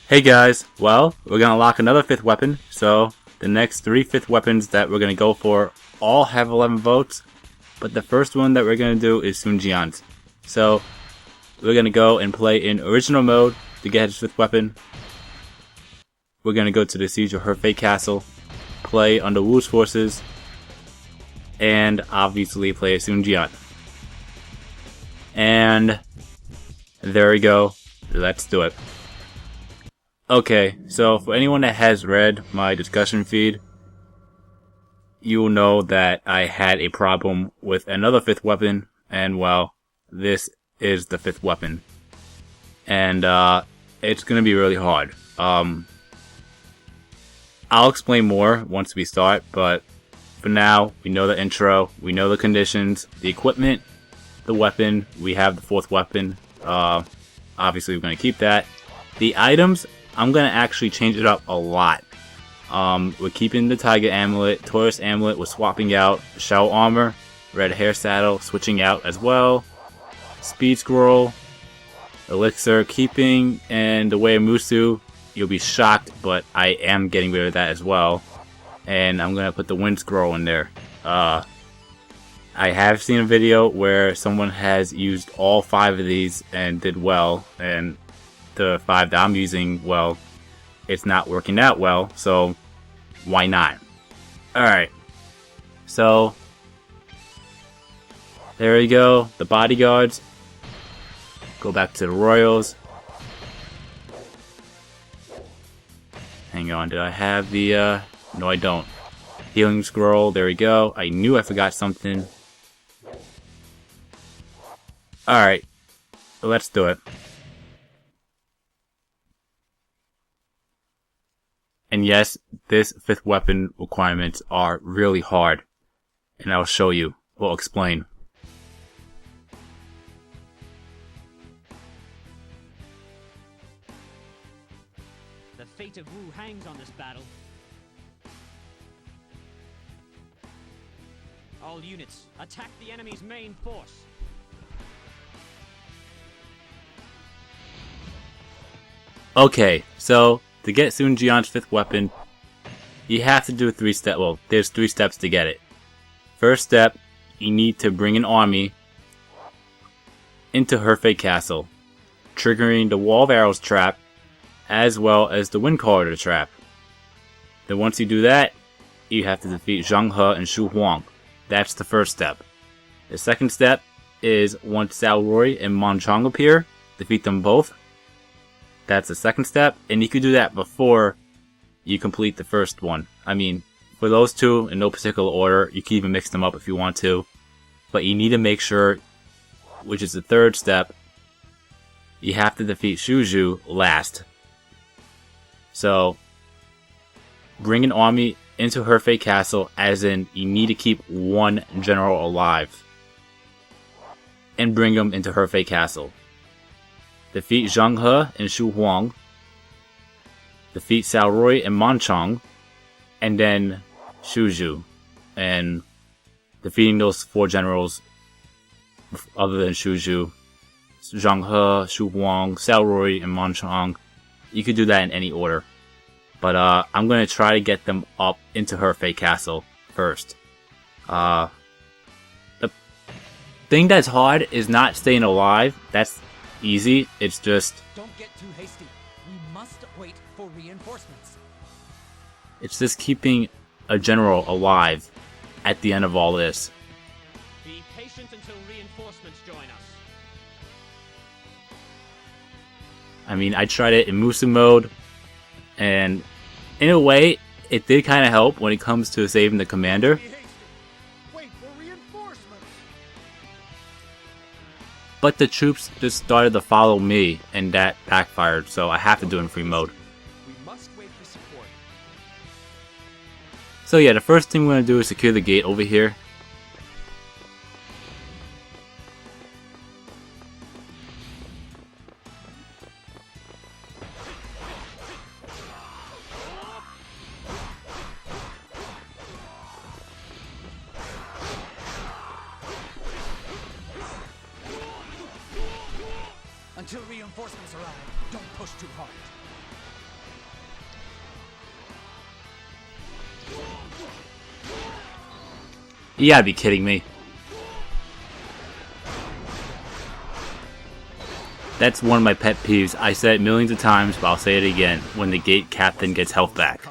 Hey guys, well, we're gonna lock another 5th weapon, so the next 3 5th weapons that we're gonna go for all have 11 votes, but the first one that we're gonna do is Jian's. So we're gonna go and play in original mode to get his 5th weapon. We're gonna go to the siege of He Fei Castle, play under Wu's forces, and obviously play as Jian. And there we go, let's do it. Okay, so for anyone that has read my discussion feed, you will know that I had a problem with another 5th weapon, and well, this is the 5th weapon. And it's gonna be really hard. I'll explain more once we start, but for now, we know the intro, we know the conditions, the equipment, the weapon, we have the 4th weapon. Obviously we're gonna keep that. The items, I'm gonna actually change it up a lot. We're keeping the Tiger Amulet, Taurus Amulet, we're swapping out Shell Armor, Red Hair Saddle, switching out as well, Speed Scroll, Elixir, keeping, and the Way of Musou. You'll be shocked, but I am getting rid of that as well. And I'm gonna put the Wind Scroll in there. I have seen a video where someone has used all 5 of these and did well, and the 5 that I'm using, well, it's not working out well, so why not? Alright, so there we go, the bodyguards. Go back to the royals. Hang on, did I have the, no I don't. Healing scroll, there we go. I knew I forgot something. Alright, let's do it. And yes, this 5th weapon requirements are really hard. And I'll show you. We'll explain. The fate of Wu hangs on this battle. All units, attack the enemy's main force. Okay, so to get Sun Jian's 5th weapon, you have to do a 3-step. Well, there's 3 steps to get it. First step, you need to bring an army into He Fei Castle, triggering the Wall of Arrows trap, as well as the Wind Corridor trap. Then once you do that, you have to defeat Zhang and Huang. That's the first step. The second step is once Cao Rui and Chong appear, defeat them both. That's the second step, and you can do that before you complete the first one. I mean, for those 2, in no particular order, you can even mix them up if you want to. But you need to make sure, which is the 3rd step, you have to defeat Xu Zhu last. So, bring an army into He Fei Castle, as in, you need to keep 1 general alive. And bring them into He Fei Castle. Defeat Zhang and Huang. Defeat Cao Rui and Chong. And then Xu Zhu. And defeating those 4 generals, other than Xu Zhu, Zhang Huang, Cao Rui, and Chong. You could do that in any order. But I'm going to try to get them up into He Fei Castle first. The thing that's hard is not staying alive. That's easy. It's just... Don't get too hasty. We must wait for reinforcements. It's just keeping a general alive at the end of all this. Be patient until reinforcements join us. I mean, I tried it in Musou mode, and in a way, it did kind of help when it comes to saving the commander. Wait for reinforcements. But the troops just started to follow me, and that backfired, so I have to do it in free mode. We must wait for support. So yeah, the first thing we're going to do is secure the gate over here. Until reinforcements arrive, don't push too hard. You gotta be kidding me. That's one of my pet peeves. I said it millions of times, but I'll say it again. When the gate captain gets health back.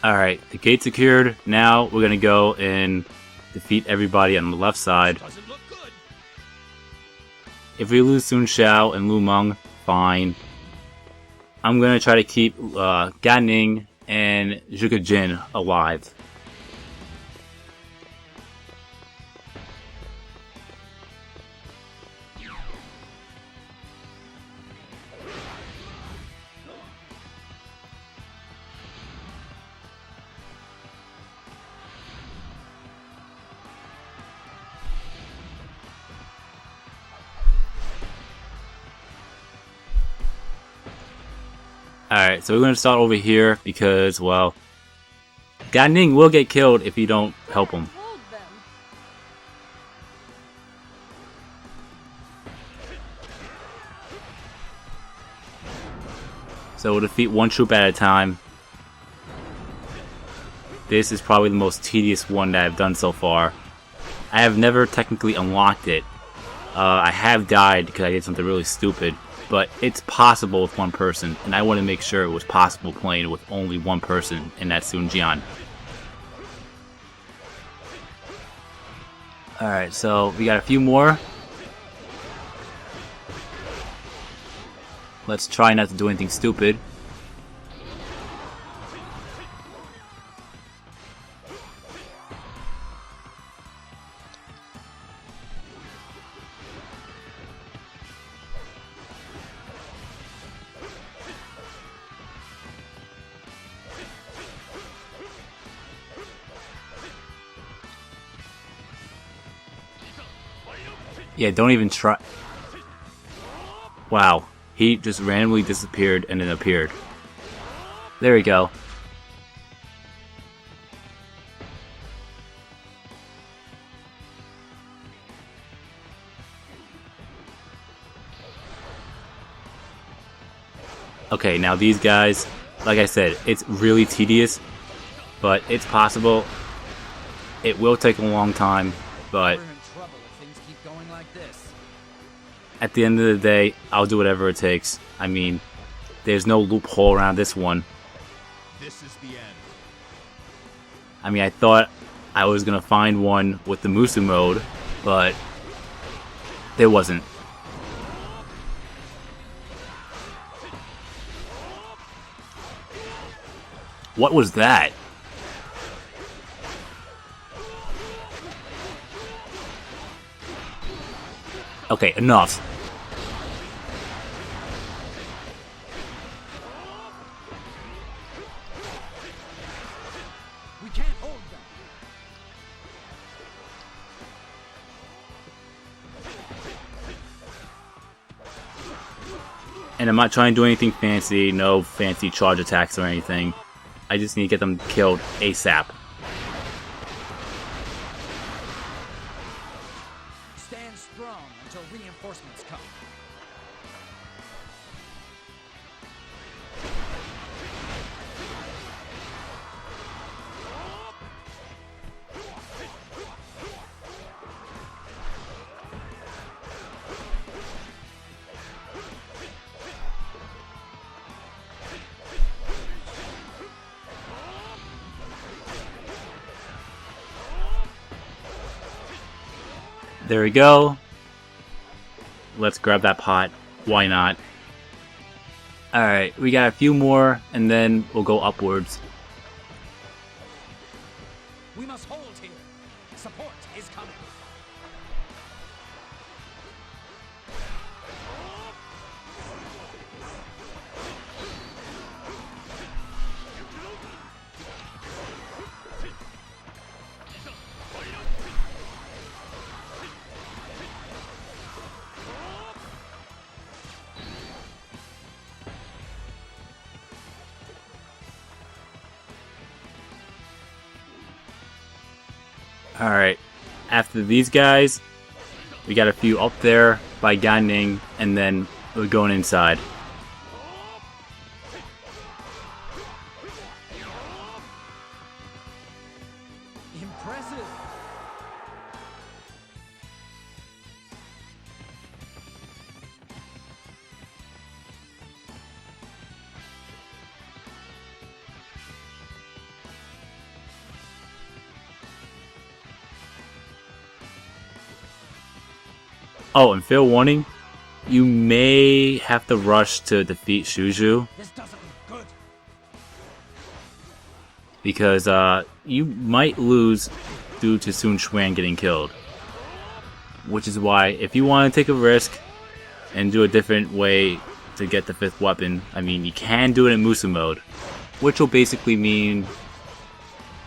Alright, the gate's secured. Now we're gonna go and defeat everybody on the left side. If we lose Sun Xiao and Lu Meng, fine. I'm gonna try to keep Gan Ning and Zhuge Jin alive. Alright, so we're going to start over here because, well, Gan Ning will get killed if you don't help him. So we'll defeat one troop at a time. This is probably the most tedious one that I've done so far. I have never technically unlocked it. I have died because I did something really stupid. But it's possible with one person, and I want to make sure it was possible playing with only one person, and that's Sun Jian. Alright, so we got a few more. Let's try not to do anything stupid. Yeah, don't even try. Wow, he just randomly disappeared and then appeared. There we go. Okay, now these guys, like I said, it's really tedious, but it's possible. It will take a long time, but at the end of the day, I'll do whatever it takes. I mean, there's no loophole around this one. This is the end. I mean, I thought I was gonna find one with the Musou mode, but there wasn't. What was that? Okay, enough. We can't hold them. And I'm not trying to do anything fancy, no fancy charge attacks or anything. I just need to get them killed ASAP. Stand strong until reinforcements come. There we go. Let's grab that pot. Why not? Alright, we got a few more, and then we'll go upwards. We must hold here. Support is coming. Alright, after these guys, We got a few up there by Ganning, and then we're going inside. Impressive. Oh, and fair warning, you may have to rush to defeat Xu Zhu, This doesn't look good. because you might lose due to Sun Quan getting killed. Which is why, if you want to take a risk and do a different way to get the 5th weapon, I mean, you can do it in Musou mode, which will basically mean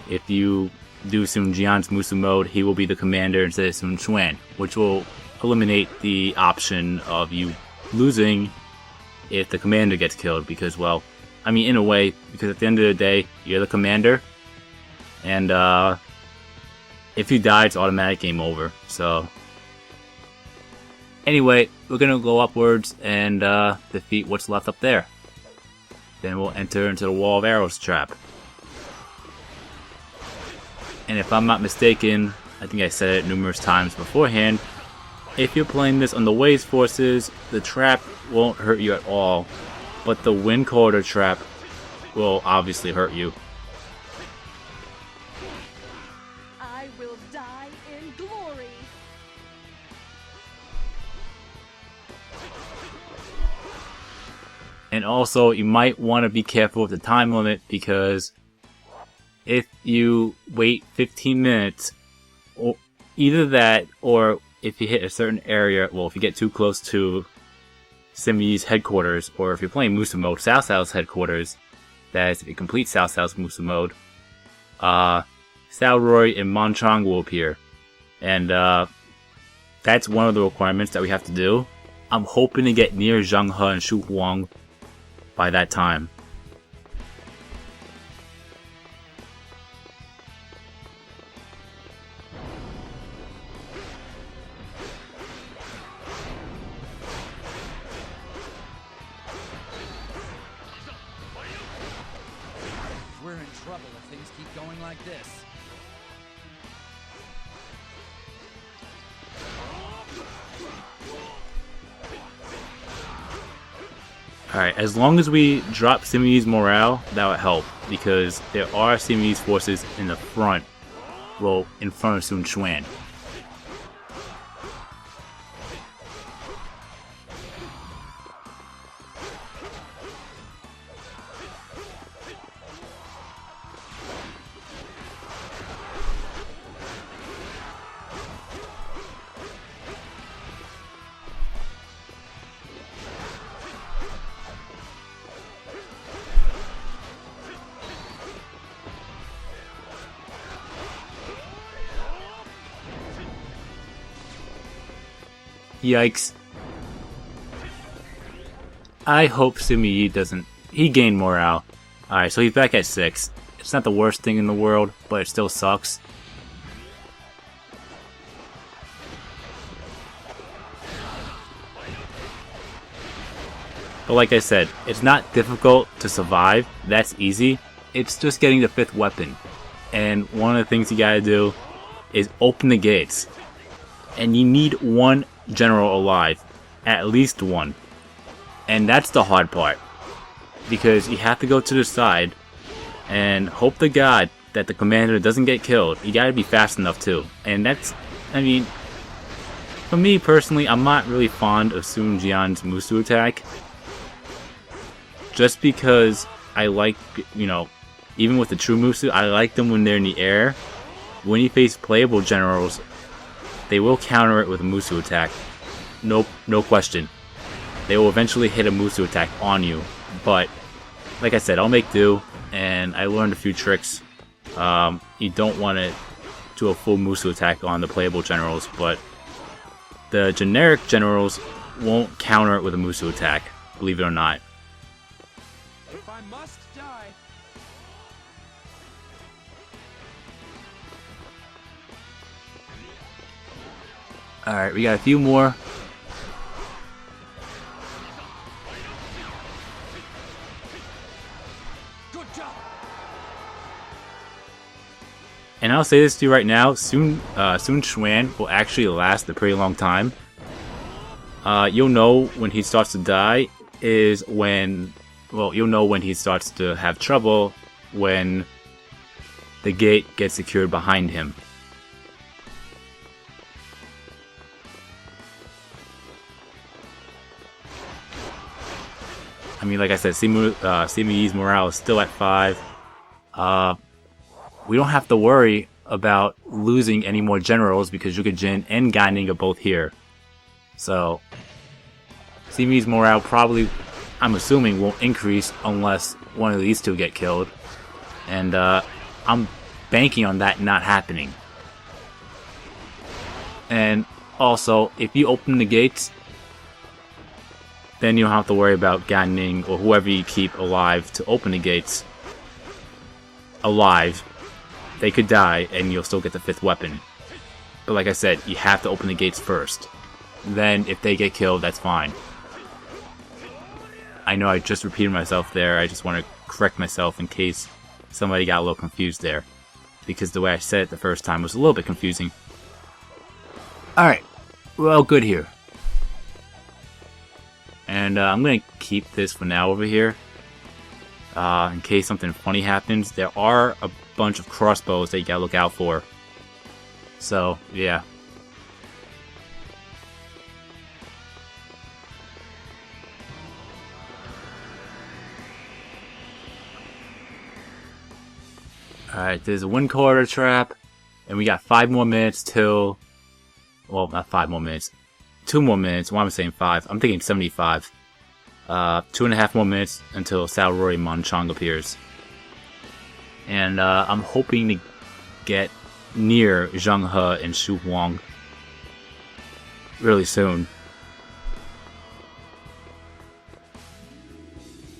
if you do Sun Jian's Musou mode, he will be the commander instead of Sun Quan, which will eliminate the option of you losing if the commander gets killed, because, well, I mean, in a way, because at the end of the day, you're the commander, and if you die, it's automatic game over. So anyway, we're gonna go upwards and defeat what's left up there. Then we'll enter into the Wall of Arrows trap. And if I'm not mistaken, I think I said it numerous times beforehand, if you're playing this on the Wei's forces, the trap won't hurt you at all, but the wind corridor trap will obviously hurt you. I will die in glory. And also, you might want to be careful with the time limit, because if you wait 15 minutes, or either that, or if you hit a certain area, well, if you get too close to Simi's headquarters, or if you're playing Musou mode, Cao Cao's headquarters, that is, if you complete Cao Cao's Musou mode, Cao Rui and Man Chong will appear. And that's one of the requirements that we have to do. I'm hoping to get near Zhang He and Xu Huang by that time. We're in trouble if things keep going like this. Alright, as long as we drop Simi's morale, that would help, because there are Simi's forces in the front, well, in front of Sun Quan. Yikes. I hope Simi Yi doesn't... He gained morale. Alright, so he's back at 6. It's not the worst thing in the world, but it still sucks. But like I said, it's not difficult to survive. That's easy. It's just getting the 5th weapon. And one of the things you gotta do is open the gates. And you need one general alive. At least one. And that's the hard part. Because you have to go to the side and hope to God that the commander doesn't get killed. You gotta be fast enough too. And that's, I mean, for me personally, I'm not really fond of Sun Jian's Musou attack. Just because I like, you know, even with the true Musou, I like them when they're in the air. When you face playable generals, they will counter it with a Musou attack. No question. They will eventually hit a Musou attack on you. But, like I said, I'll make do. And I learned a few tricks. You don't want to do a full Musou attack on the playable generals. But the generic generals won't counter it with a Musou attack. Believe it or not. If I must die. Alright, we got a few more. Good job. And I'll say this to you right now, soon Xuan will actually last a pretty long time. You'll know when he starts to die is when, well, you'll know when he starts to have trouble when the gate gets secured behind him. I mean, like I said, Simuyi's morale is still at 5. We don't have to worry about losing any more generals because Zhuge Jin and Gan Ning are both here. So, Simuyi's morale probably, I'm assuming, won't increase unless one of these two get killed. And I'm banking on that not happening. And also, if you open the gates, then you don't have to worry about Gan Ning or whoever you keep alive to open the gates alive. They could die and you'll still get the 5th weapon. But like I said, you have to open the gates first. Then if they get killed, that's fine. I know I just repeated myself there. I just want to correct myself in case somebody got a little confused there. Because the way I said it the first time was a little bit confusing. Alright, we're all good here. And I'm going to keep this for now over here. In case something funny happens. There are a bunch of crossbows that you gotta look out for. So, yeah. Alright, there's a wind corridor trap. And we got 5 more minutes till... Well, not 5 more minutes. 2 more minutes. Why am I saying 5? I'm thinking 75. 2.5 more minutes until Saori Manchong appears. And I'm hoping to get near Zhang He and Xu Huang really soon.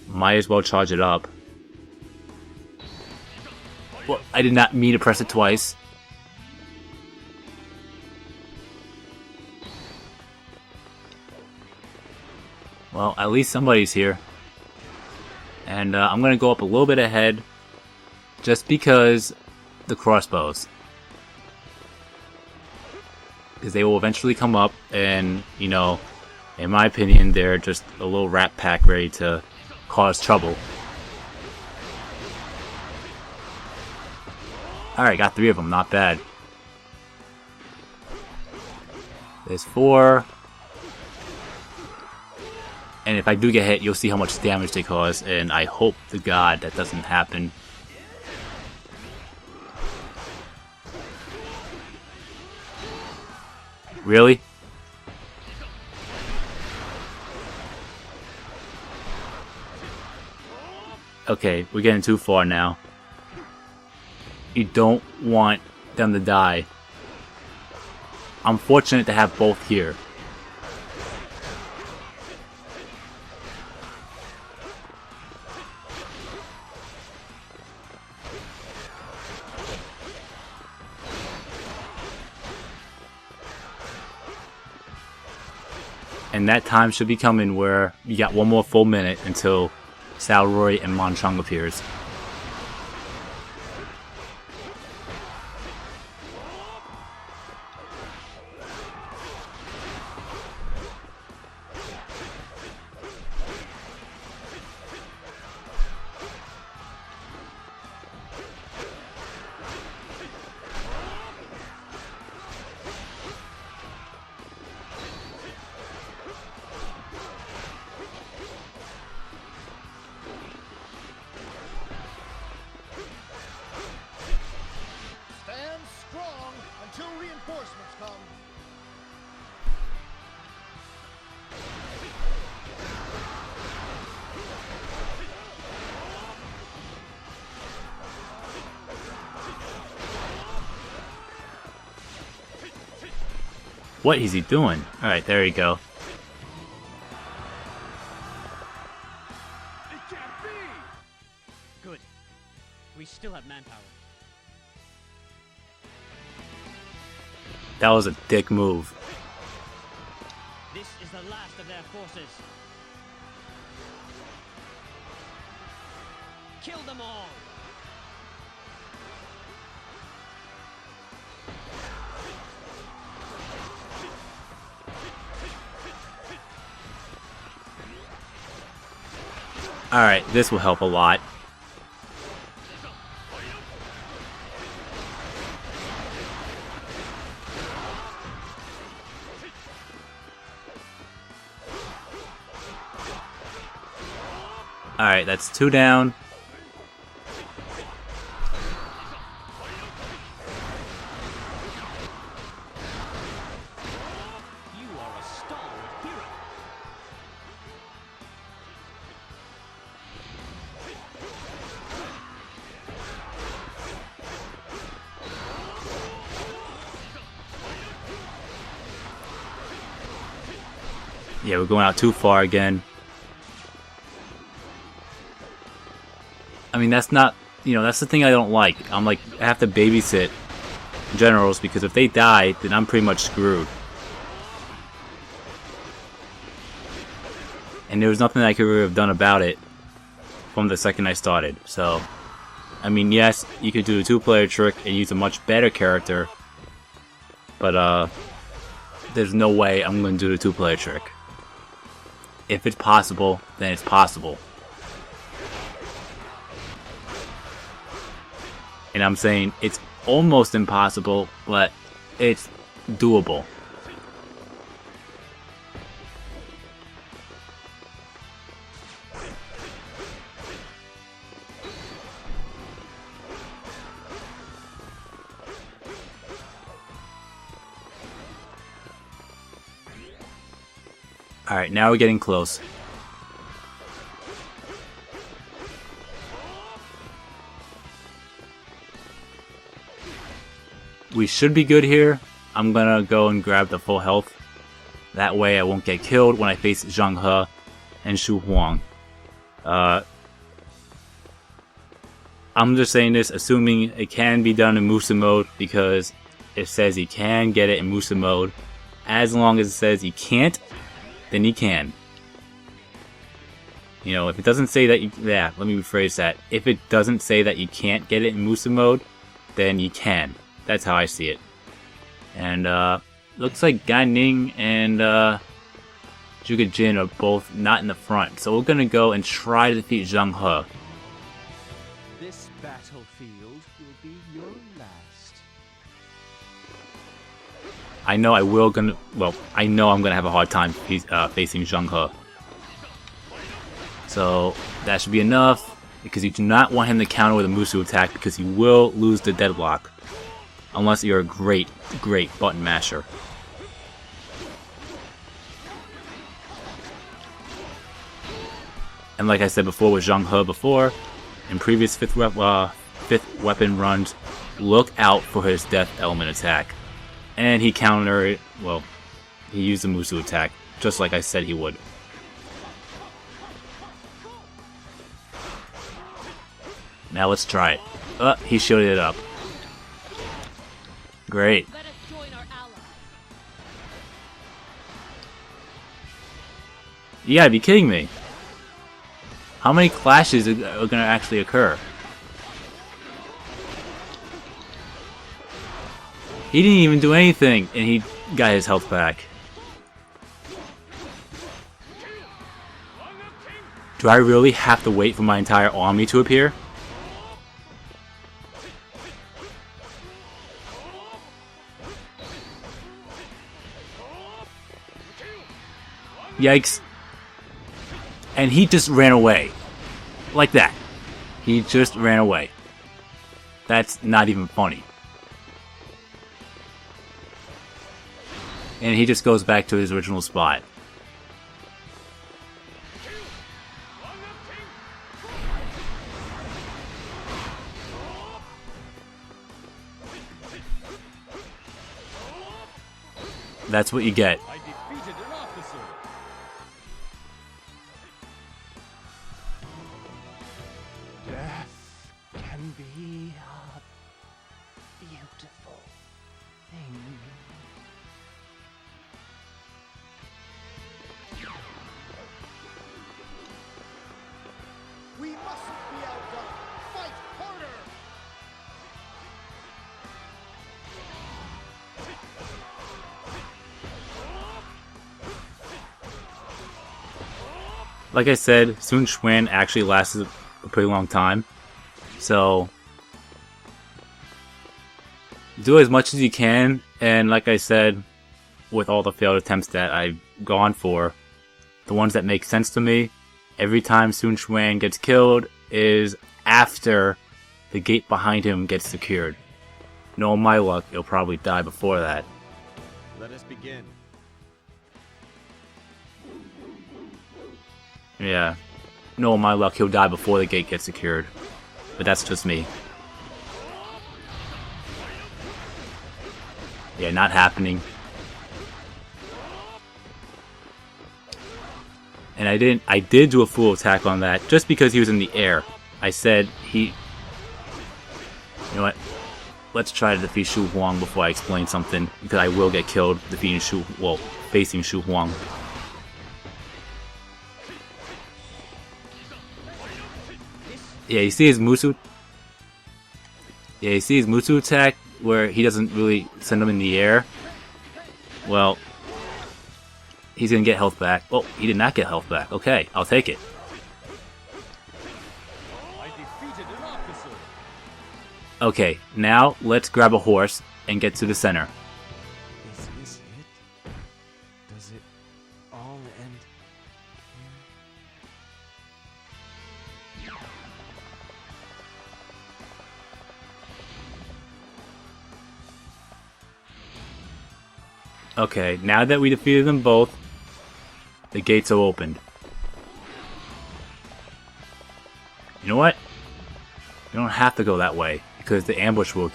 Might as well charge it up. Well, I did not mean to press it twice. Well, at least somebody's here. And I'm going to go up a little bit ahead. Just because the crossbows. Because they will eventually come up. And, you know, in my opinion, they're just a little rat pack ready to cause trouble. Alright, got 3 of them. Not bad. There's 4. And if I do get hit, you'll see how much damage they cause, and I hope to God that doesn't happen. Really? Okay, we're getting too far now. You don't want them to die. I'm fortunate to have both here. And that time should be coming where you got 1 more full minute until Saori and Manchong appears. Stand strong until reinforcements come. What is he doing? Alright, there you go. It can't be! Good. We still have manpower. That was a dick move. the last of their forces. Kill them all! Alright, this will help a lot. Alright, that's 2 down. You are a stalwart hero. Yeah, we're going out too far again. I mean, that's not, that's the thing I don't like. I'm like, I have to babysit generals because if they die, then I'm pretty much screwed. And there was nothing I could really have done about it from the second I started. So, I mean, yes, you could do a 2-player trick and use a much better character. But, there's no way I'm going to do the 2-player trick. If it's possible, then it's possible. And I'm saying it's almost impossible, but it's doable. Alright, now we're getting close. We should be good here. I'm gonna go and grab the full health. That way I won't get killed when I face Zhang He and Xu Huang. I'm just saying this assuming it can be done in Musou mode because it says you can get it in Musou mode. As long as it says you can't, then you can. If it doesn't say that let me rephrase that. If it doesn't say that you can't get it in Musou mode, then you can. That's how I see it. And, looks like Gan Ning and, Zhuge Jin are both not in the front. So we're gonna go and try to defeat Zhang He. This battlefield will be your last. I know I'm gonna have a hard time facing Zhang He. So that should be enough, because you do not want him to counter with a Musou attack, because he will lose the deadlock. Unless you're a great button masher. And like I said before with Zhang He before, in previous fifth weapon runs, look out for his death element attack. And he countered it, he used the Musou attack, just like I said he would. Now let's try it. He shielded it up. Great. Let us join our allies. You gotta be kidding me. How many clashes are gonna actually occur? He didn't even do anything, and he got his health back. Do I really have to wait for my entire army to appear? Yikes. And he just ran away. Like that. He just ran away. That's not even funny. And he just goes back to his original spot. That's what you get. I defeated an officer. Death can be a beautiful thing. like I said, Sun Quan actually lasted a pretty long time. So do as much as you can, and like I said, with all the failed attempts that I've gone for, the ones that make sense to me, every time Sun Quan gets killed is after the gate behind him gets secured. Knowing my luck, he'll probably die before that. Let us begin. Yeah. Knowing my luck, he'll die before the gate gets secured. But that's just me. Yeah, not happening. And I did do a full attack on that just because he was in the air. I said you know what? Let's try to defeat Xu Huang before I explain something, because I will get killed facing Xu Huang. Yeah, you see his Musou attack where he doesn't really send him in the air. Well, he's gonna get health back. Oh, he did not get health back. Okay, I'll take it. I defeated an officer. Okay, now let's grab a horse and get to the center. Is this it? Does it all end here? Okay, now that we defeated them both, the gates are opened. You know what? You don't have to go that way, because the ambush will...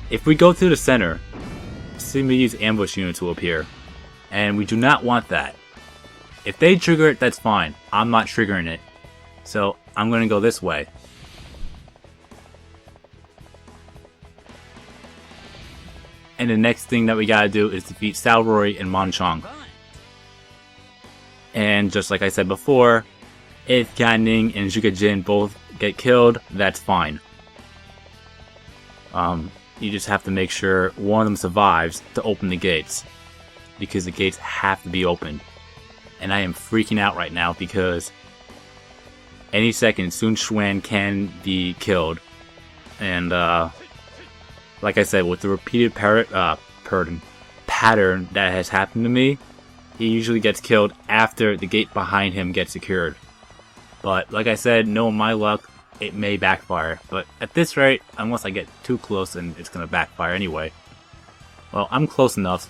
If we go to the center, Simi's ambush units will appear, and we do not want that. If they trigger it, that's fine. I'm not triggering it. So, I'm going to go this way. And the next thing that we gotta do is defeat Salroy and Chong. And just like I said before, if Gan Ning and Zhuge Jin both get killed, that's fine. You just have to make sure one of them survives to open the gates, because the gates have to be opened. And I am freaking out right now because any second Sun Quan can be killed. And like I said, with the repeated pattern that has happened to me, he usually gets killed after the gate behind him gets secured. But like I said, knowing my luck, it may backfire. But at this rate, unless I get too close, then it's going to backfire anyway. Well, I'm close enough.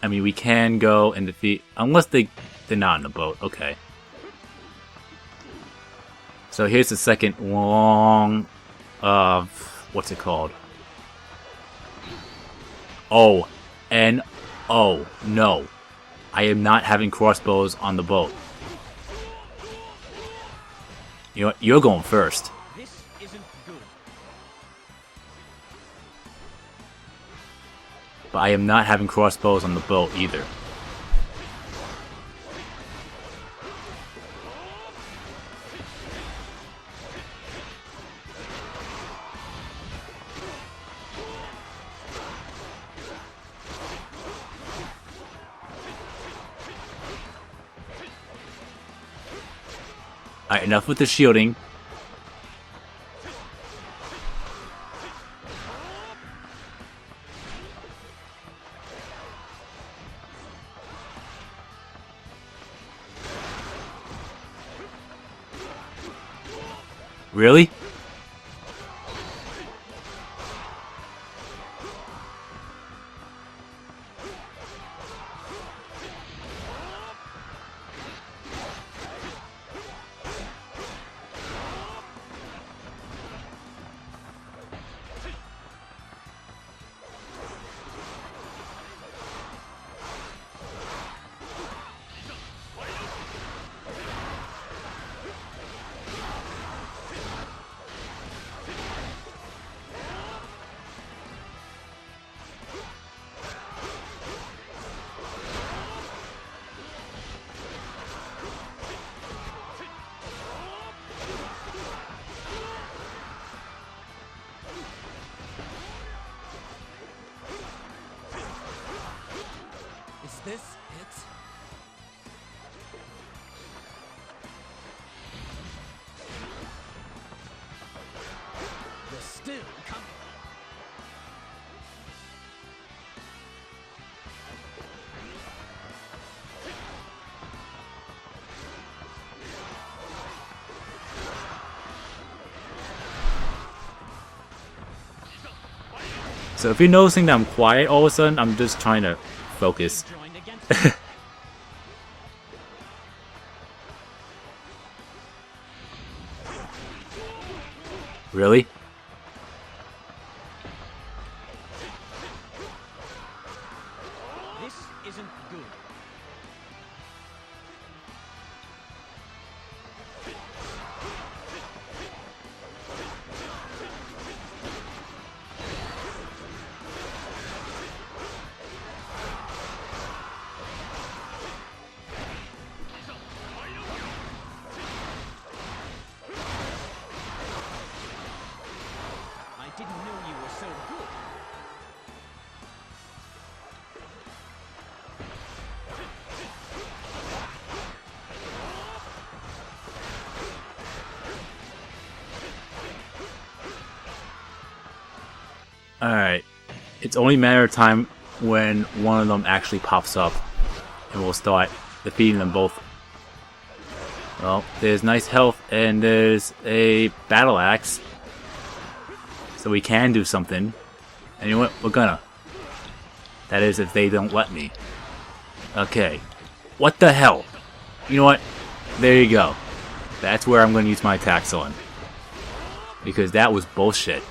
I mean, we can go and defeat... Unless they're not in the boat. Okay. So here's the second long... what's it called? Oh. N-O. No. I am not having crossbows on the boat. You know what? You're going first. This isn't good. But I am not having crossbows on the boat either. Alright, enough with the shielding. Really? So if you're noticing that I'm quiet all of a sudden, I'm just trying to focus. Joined against it. Really? This isn't good. I didn't know you were so good. Alright. It's only a matter of time when one of them actually pops up. And we'll start defeating them both. Well, there's nice health and there's a battle axe. So we can do something. And you know what? We're gonna. That is if they don't let me. Okay. What the hell? You know what? There you go. That's where I'm gonna use my attacks on. Because that was bullshit.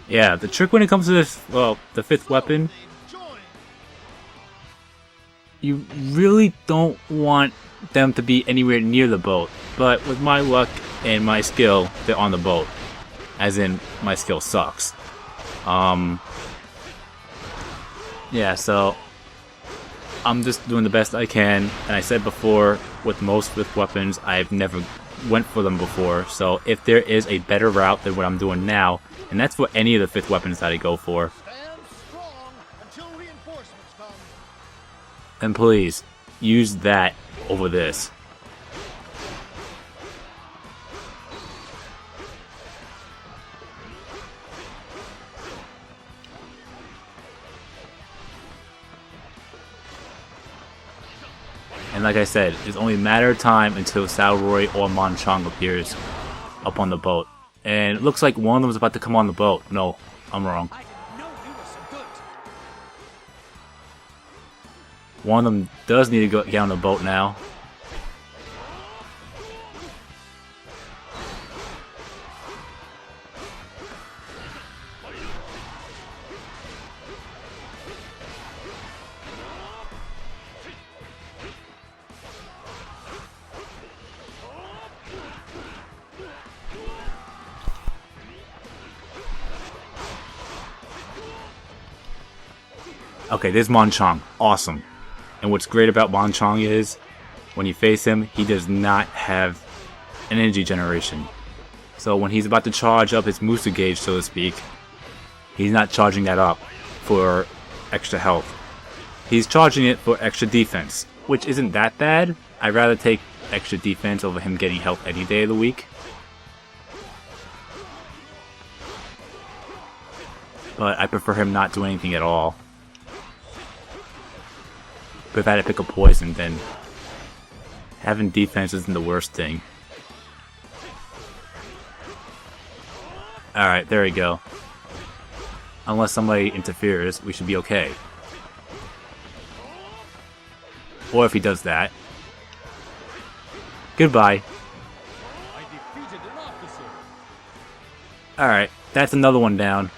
Yeah, the trick when it comes to this, well, the fifth weapon, you really don't want them to be anywhere near the boat. But with my luck and my skill, they're on the boat. As in, my skill sucks. Yeah, so I'm just doing the best I can. And I said before, with most fifth weapons, I've never went for them before. So if there is a better route than what I'm doing now, and that's for any of the fifth weapons that I go for, Stand strong until reinforcements come. then please use that over this. And like I said, it's only a matter of time until Saoroi or Chong appears up on the boat. And it looks like one of them is about to come on the boat. No, I'm wrong. I didn't know you were so good. One of them does need to get on the boat now. Okay, there's Chong. Awesome. And what's great about Chong is, when you face him, he does not have an energy generation. So when he's about to charge up his Musou gauge, so to speak, he's not charging that up for extra health. He's charging it for extra defense, which isn't that bad. I'd rather take extra defense over him getting health any day of the week. But I prefer him not doing anything at all. But if I had to pick a poison, then having defense isn't the worst thing. Alright, there we go. Unless somebody interferes, we should be okay. Or if he does that. Goodbye. I defeated an officer. Alright, that's another one down.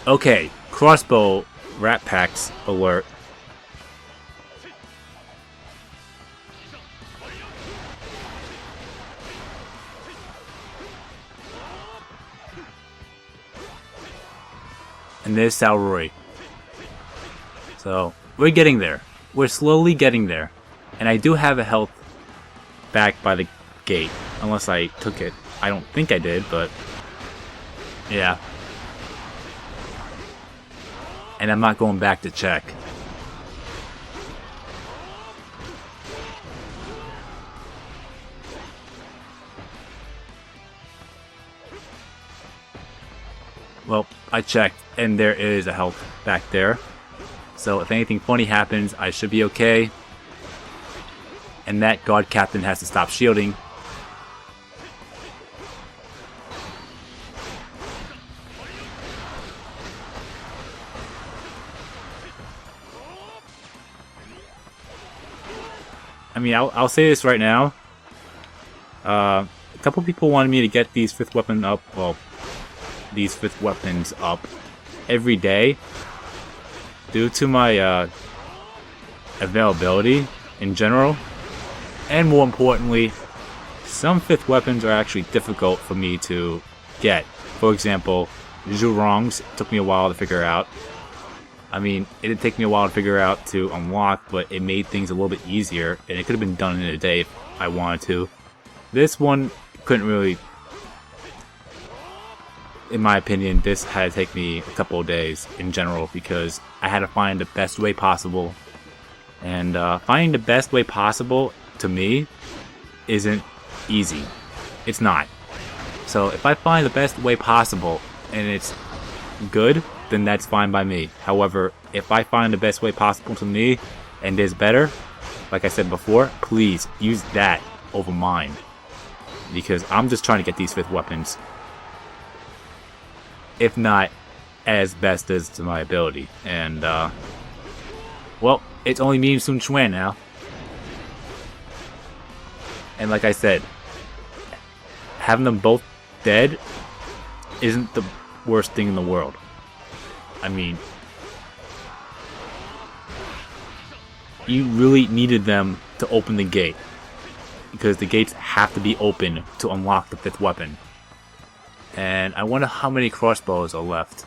Okay, crossbow rat packs alert. And there's Saoroi. So, we're getting there. we're slowly getting there. And I do have a health back by the gate. Unless I took it. I don't think I did, but... yeah. And I'm not going back to check. Well, I checked, and there is a health back there. So if anything funny happens, I should be okay. And that guard captain has to stop shielding. I mean, I'll say this right now. A couple people wanted me to get these 5th weapon up, well, these 5th weapons up every day. Due to my availability in general. And more importantly, some 5th weapons are actually difficult for me to get. For example, Zhurong's took me a while to figure out. I mean, it did take me a while to figure out to unlock, but it made things a little bit easier, and it could have been done in a day if I wanted to. This one couldn't really, in my opinion, this had to take me a couple of days in general, because I had to find the best way possible. And finding the best way possible, to me, isn't easy. It's not. So if I find the best way possible, and it's good, then that's fine by me. However, if I find the best way possible to me, and is better, like I said before, please use that over mine. Because I'm just trying to get these 5th weapons. If not, as best as to my ability. And, well, it's only me and Sun Quan now. And like I said, having them both dead isn't the worst thing in the world. I mean, you really needed them to open the gate, because the gates have to be open to unlock the 5th weapon. And I wonder how many crossbows are left.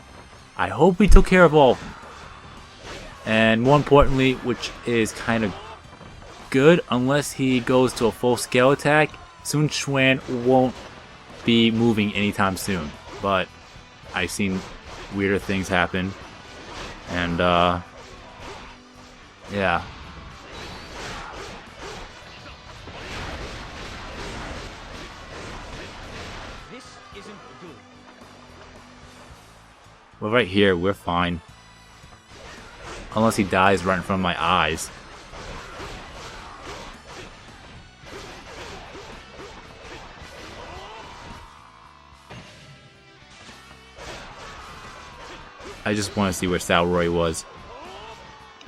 I hope we took care of all of them. And more importantly, which is kind of good, unless he goes to a full-scale attack, Sun Quan won't be moving anytime soon. But I've seen weirder things happen. And, yeah. This isn't good. Well, right here, we're fine. Unless he dies right in front of my eyes. I just want to see where Salroy was.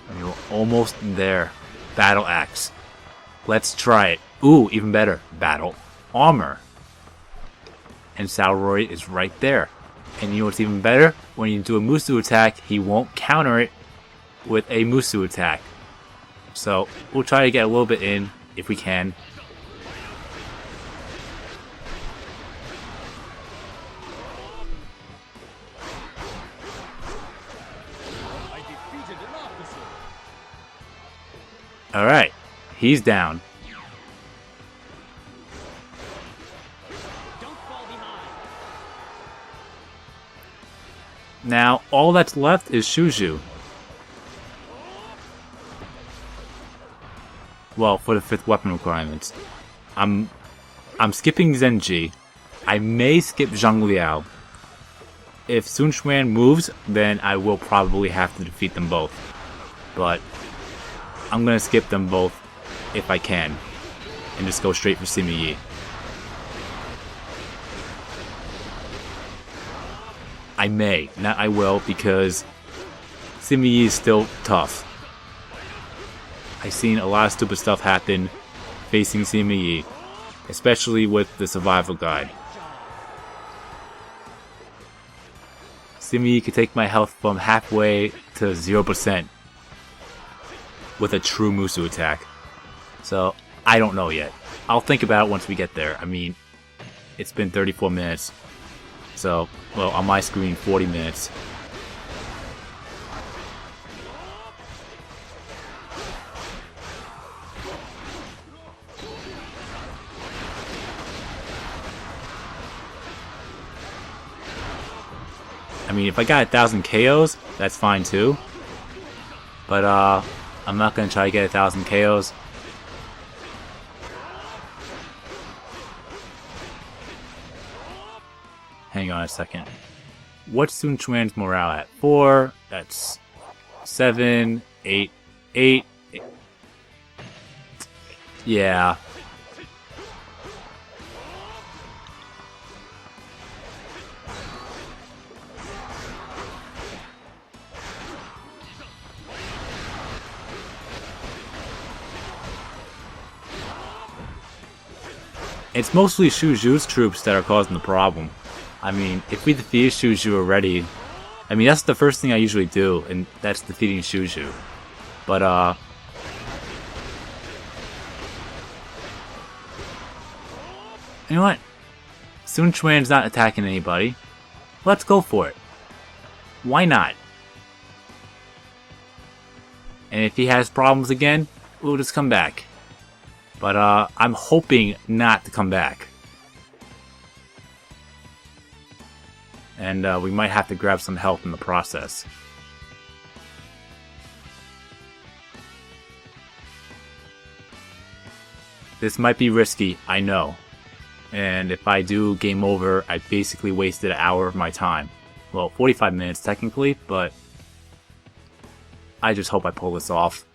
I mean, we're almost there. Battle Axe. Let's try it. Ooh, even better. Battle Armor. And Salroy is right there. And you know what's even better? When you do a Musou attack, he won't counter it with a Musou attack. So, we'll try to get a little bit in, if we can. Alright, he's down. Don't fall behind. Now, all that's left is Xu Zhu. Well, for the 5th weapon requirements. I'm skipping Zenji. I may skip Zhang Liao. If Sun Quan moves, then I will probably have to defeat them both. But I'm gonna skip them both if I can, and just go straight for Sima Yi. I may, not I will, because Sima Yi is still tough. I've seen a lot of stupid stuff happen facing Sima Yi, especially with the survival guide. Sima Yi could take my health from halfway to 0%. With a true Musou attack. So, I don't know yet. I'll think about it once we get there. I mean, it's been 34 minutes. So, well, on my screen, 40 minutes. mean, if I got 1,000 KOs, that's fine too. But I'm not gonna try to get 1,000 KOs. Hang on a second. What's Sun Quan's morale at? 4. That's 7, 8, 8. Yeah. It's mostly Xu Zhu's troops that are causing the problem. I mean, if we defeat Xu Zhu already, I mean, that's the first thing I usually do, and that's defeating Xu Zhu. But, you know what? Sun Quan's not attacking anybody. Let's go for it. Why not? And if he has problems again, we'll just come back. But I'm hoping not to come back. And we might have to grab some help in the process. This might be risky, I know. And if I do game over, I basically wasted an hour of my time. Well, 45 minutes technically, but I just hope I pull this off.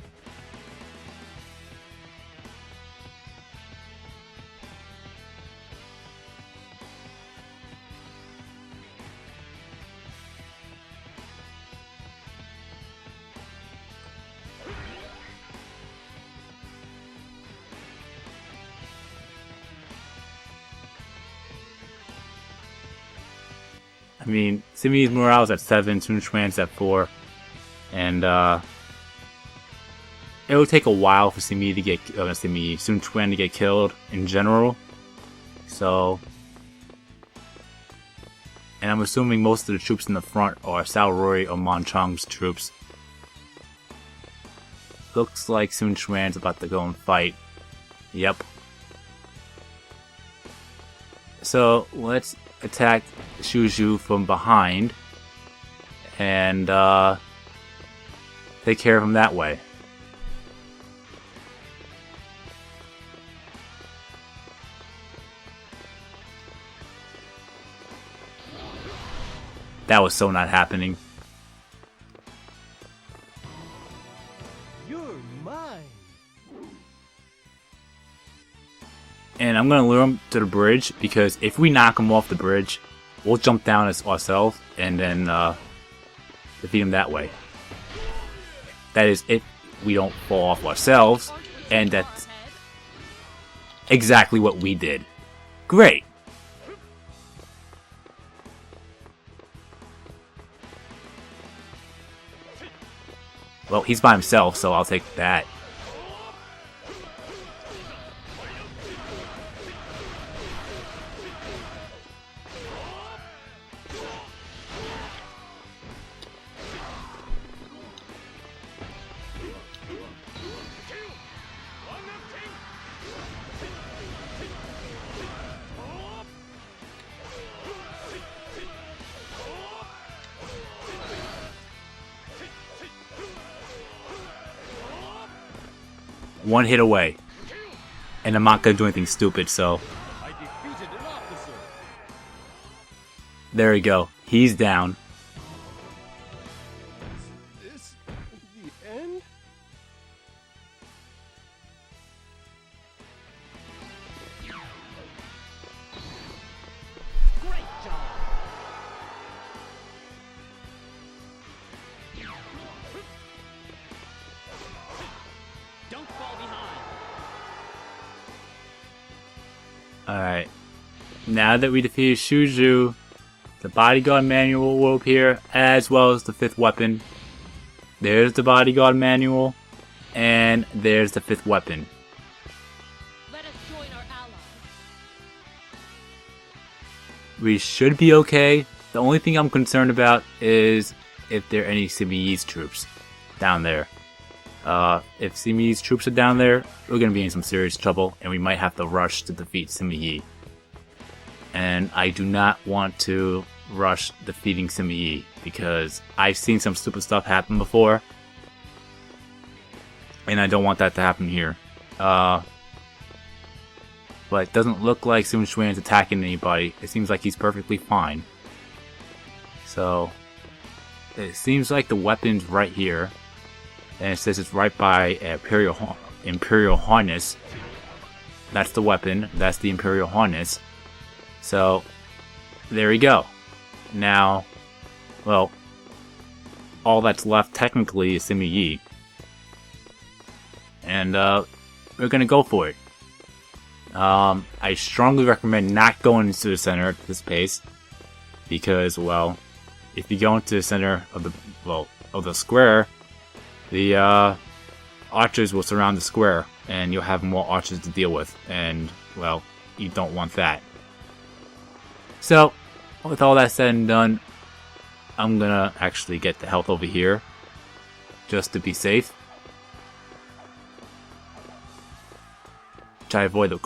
I mean, Simi's morale is at 7, Sun Quan's at 4, and it will take a while for Sun Quan to get killed in general. So, and I'm assuming most of the troops in the front are Cao Rui or Man Chong's troops. Looks like Sun Quan's about to go and fight. Yep. So let's attack Xu Zhu from behind and take care of him that way. That was so not happening. You're mine. And I'm gonna lure him to the bridge, because if we knock him off the bridge, we'll jump down as ourselves and then defeat him that way. That is, if we don't fall off ourselves, and that's exactly what we did. Great! Well, he's by himself, so I'll take that. One hit away. And I'm not gonna do anything stupid, so... I defeated an officer. There we go. He's down. Is this the end? Great job. Don't fall behind. Alright. Now that we defeated Xu Zhu, the bodyguard manual will appear, as well as the 5th weapon. There's the bodyguard manual, and there's the 5th weapon. Let us join our allies. We should be okay. The only thing I'm concerned about is if there are any Simi Yi's troops down there. If Simi Yi's troops are down there, we're going to be in some serious trouble, and we might have to rush to defeat Simi Yi. And I do not want to rush defeating Simi Yi. because I've seen some stupid stuff happen before, and I don't want that to happen here. But it doesn't look like Sun Xuan's attacking anybody. It seems like he's perfectly fine. So it seems like the weapon's right here, and it says it's right by Imperial Harness. That's the weapon. That's the Imperial Harness. So there we go. Now, well, all that's left technically is Sima Yi, and we're gonna go for it. I strongly recommend not going into the center at this pace, because, well, if you go into the center of the square, the archers will surround the square, and you'll have more archers to deal with, and, well, you don't want that. So, with all that said and done, I'm gonna actually get the health over here, just to be safe. Try to avoid the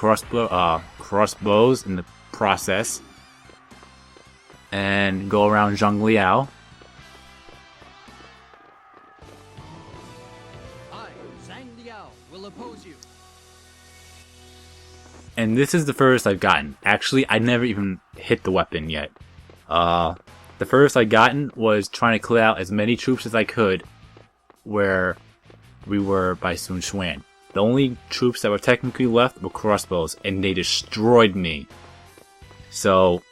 crossbows in the process, and go around Zhang Liao. I, Zhang Liao, will oppose you. And this is the furthest I've gotten. Actually, I never even hit the weapon yet. The furthest I've gotten was trying to clear out as many troops as I could where we were by Sun Xuan. The only troops that were technically left were crossbows, and they destroyed me. So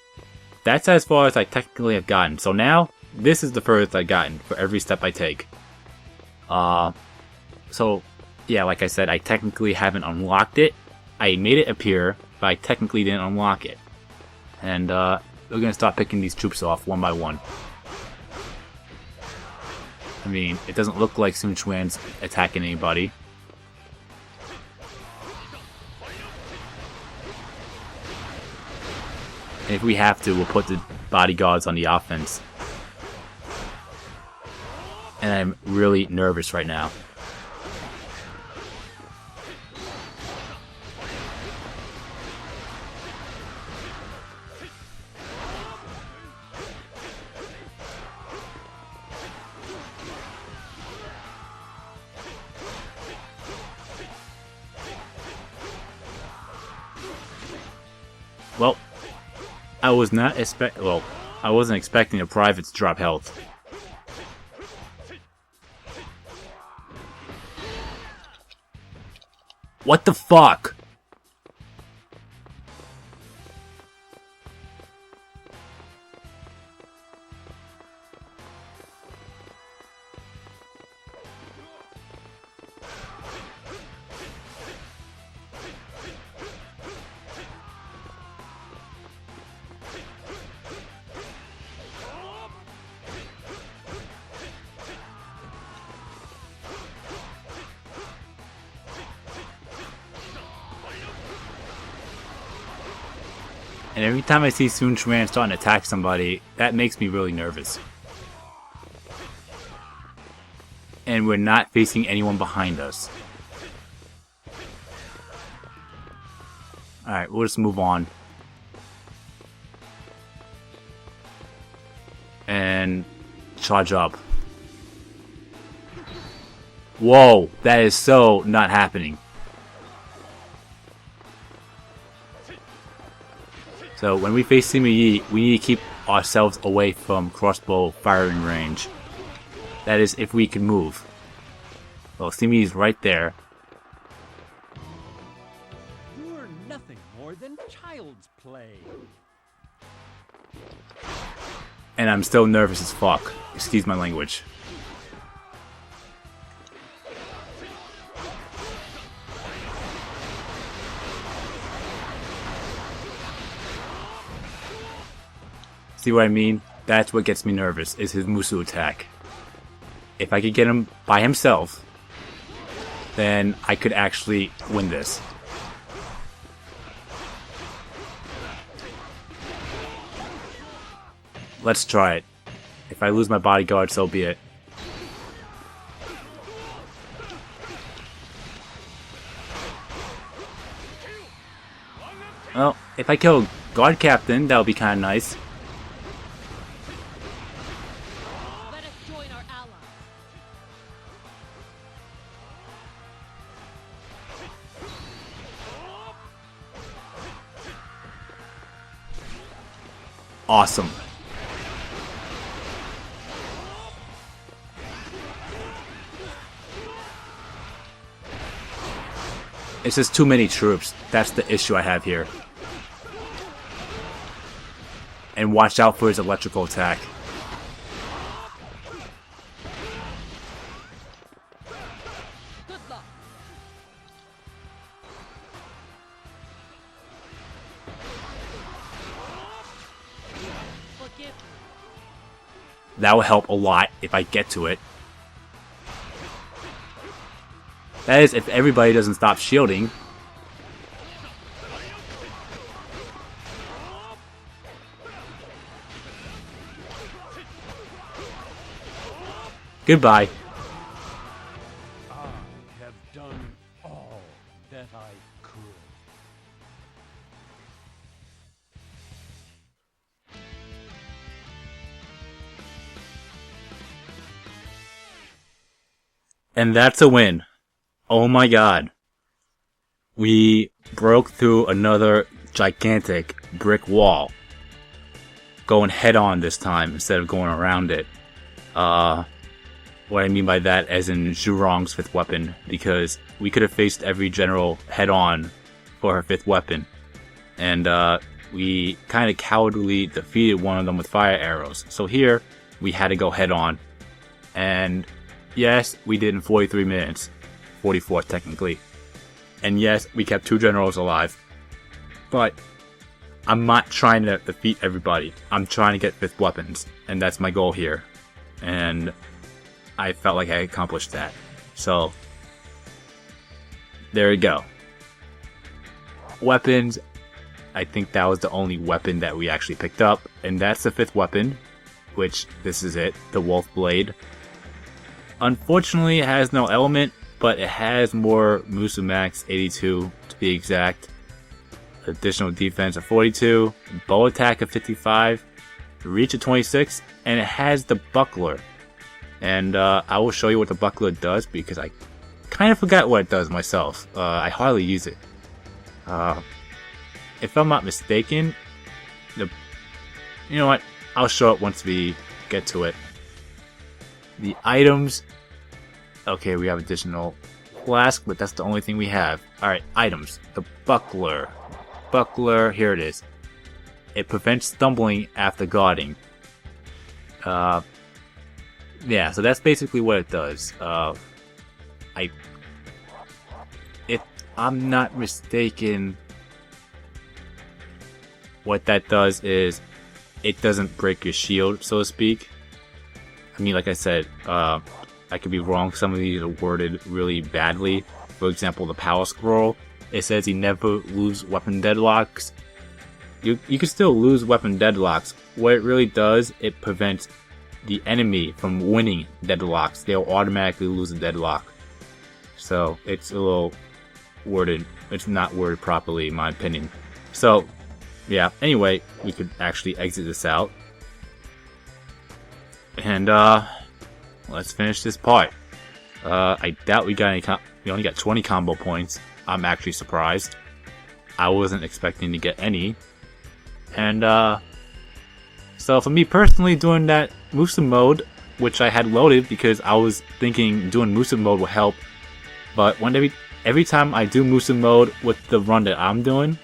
that's as far as I technically have gotten. So now, this is the furthest I've gotten for every step I take. So, yeah, like I said, I technically haven't unlocked it. I made it appear, but I technically didn't unlock it. And we're gonna start picking these troops off one by one. I mean, it doesn't look like Sun Xuan's attacking anybody. And if we have to, we'll put the bodyguards on the offense. And I'm really nervous right now. Well, I wasn't expecting the privates to drop health. What the fuck? And every time I see Sun Xuan starting to attack somebody, that makes me really nervous. And we're not facing anyone behind us. Alright, we'll just move on. And charge up. Whoa, that is so not happening. So when we face Sima Yi, we need to keep ourselves away from crossbow firing range. That is, if we can move. Well, Sima Yi is right there. You're nothing more than child's play. And I'm still nervous as fuck. Excuse my language. See what I mean? That's what gets me nervous, is his Musou attack. If I could get him by himself, then I could actually win this. Let's try it. If I lose my bodyguard, so be it. Well, if I kill guard captain, that would be kind of nice. ally. Awesome. It's just too many troops. That's the issue I have here. And watch out for his electrical attack. Good luck. Forgive me. That will help a lot if I get to it. That is, if everybody doesn't stop shielding. Goodbye. I have done all that I could. And that's a win. Oh my god. We broke through another gigantic brick wall. Going head on this time instead of going around it. What I mean by that as in Zhu Rong's 5th weapon, because we could have faced every general head on for her 5th weapon. And we kind of cowardly defeated one of them with fire arrows. So here, we had to go head on. And yes, we did in 43 minutes. 44 technically. And yes, we kept 2 generals alive. But I'm not trying to defeat everybody. I'm trying to get 5th weapons. And that's my goal here. And I felt like I accomplished that. So, there we go. Weapons. I think that was the only weapon that we actually picked up. And that's the 5th weapon. Which, this is it. The Wolf Blade. Unfortunately, it has no element. But it has more Musou Max 82 to be exact. Additional defense of 42. Bow attack of 55. Reach of 26. And it has the buckler. And I will show you what the buckler does because I kind of forgot what it does myself. I hardly use it. If I'm not mistaken, you know what? I'll show it once we get to it. The items. Okay, we have additional flask, but that's the only thing we have. Alright, items. The buckler. Buckler, here it is. It prevents stumbling after guarding. Yeah, so that's basically what it does. If I'm not mistaken, what that does is it doesn't break your shield, so to speak. I mean, like I said, I could be wrong. Some of these are worded really badly. For example, the power scroll, it says you never lose weapon deadlocks. You can still lose weapon deadlocks. What it really does, it prevents the enemy from winning deadlocks. They'll automatically lose a deadlock. So it's a little worded. It's not worded properly, in my opinion. So yeah. Anyway, we could actually exit this out. And let's finish this part. I doubt we got any. We only got 20 combo points. I'm actually surprised. I wasn't expecting to get any. And so for me personally, doing that Musou mode, which I had loaded because I was thinking doing Musou mode would help. But every time I do Musou mode with the run that I'm doing,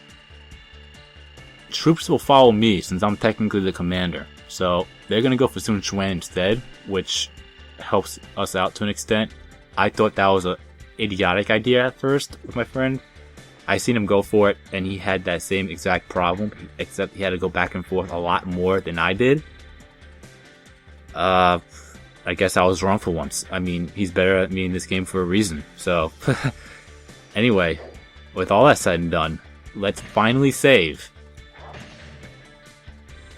troops will follow me since I'm technically the commander. So they're gonna go for Sun Quan instead, which helps us out to an extent. I thought that was a idiotic idea at first with my friend. I seen him go for it, and he had that same exact problem, except he had to go back and forth a lot more than I did. I guess I was wrong for once. I mean, he's better at me in this game for a reason. So, anyway, with all that said and done, let's finally save.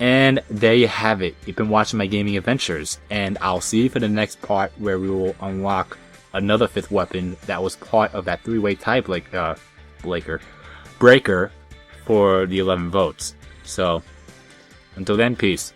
And there you have it. You've been watching my gaming adventures, and I'll see you for the next part where we will unlock another 5th weapon that was part of that 3-way tie breaker for the 11 votes. So, until then, peace.